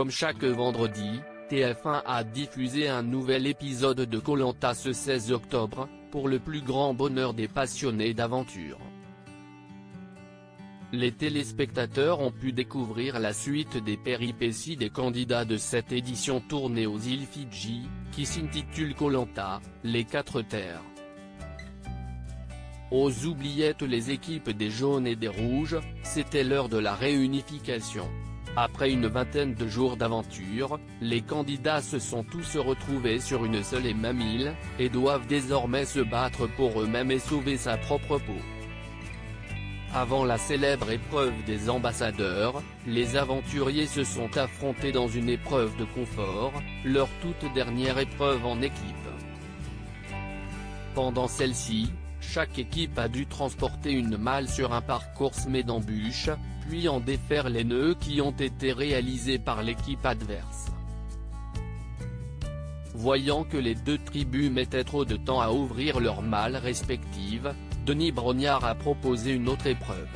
Comme chaque vendredi, TF1 a diffusé un nouvel épisode de Koh-Lanta ce 16 octobre, pour le plus grand bonheur des passionnés d'aventure. Les téléspectateurs ont pu découvrir la suite des péripéties des candidats de cette édition tournée aux îles Fidji, qui s'intitule Koh-Lanta, les 4 terres. Aux oubliettes les équipes des jaunes et des rouges, c'était l'heure de la réunification. Après une vingtaine de jours d'aventure, les candidats se sont tous retrouvés sur une seule et même île, et doivent désormais se battre pour eux-mêmes et sauver sa propre peau. Avant la célèbre épreuve des ambassadeurs, les aventuriers se sont affrontés dans une épreuve de confort, leur toute dernière épreuve en équipe. Pendant celle-ci, chaque équipe a dû transporter une malle sur un parcours semé d'embûches, puis en défaire les nœuds qui ont été réalisés par l'équipe adverse. Voyant que les deux tribus mettaient trop de temps à ouvrir leurs malles respectives, Denis Brognard a proposé une autre épreuve.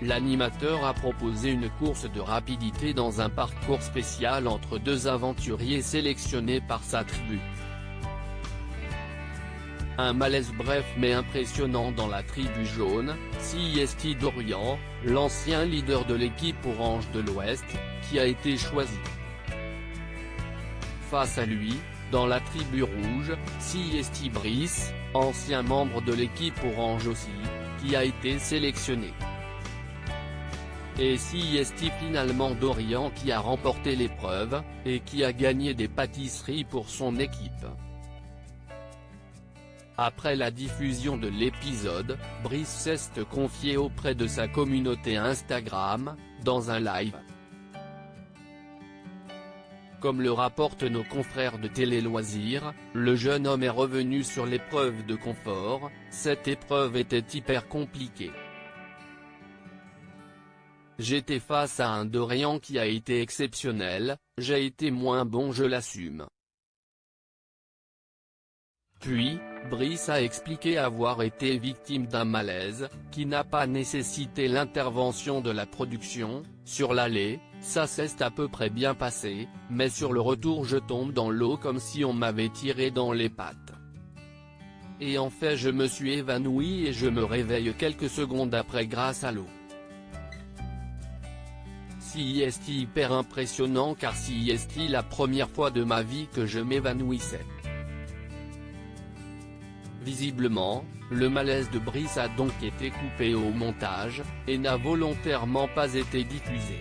L'animateur a proposé une course de rapidité dans un parcours spécial entre deux aventuriers sélectionnés par sa tribu. Un malaise bref mais impressionnant dans la tribu jaune, CIST d'Orient, l'ancien leader de l'équipe Orange de l'Ouest, qui a été choisi. Face à lui, dans la tribu rouge, CIST Brice, ancien membre de l'équipe Orange aussi, qui a été sélectionné. Et CIST finalement d'Orient qui a remporté l'épreuve, et qui a gagné des pâtisseries pour son équipe. Après la diffusion de l'épisode, Brice s'est confié auprès de sa communauté Instagram, dans un live. Comme le rapportent nos confrères de Télé Loisirs, le jeune homme est revenu sur l'épreuve de confort. Cette épreuve était hyper compliquée. J'étais face à un Dorian qui a été exceptionnel, j'ai été moins bon, je l'assume. Puis, Brice a expliqué avoir été victime d'un malaise, qui n'a pas nécessité l'intervention de la production. Sur l'aller, ça s'est à peu près bien passé, mais sur le retour je tombe dans l'eau comme si on m'avait tiré dans les pattes. Et en fait je me suis évanoui et je me réveille quelques secondes après grâce à l'eau. CIST hyper impressionnant car CIST la première fois de ma vie que je m'évanouissais. Visiblement, le malaise de Brice a donc été coupé au montage, et n'a volontairement pas été diffusé.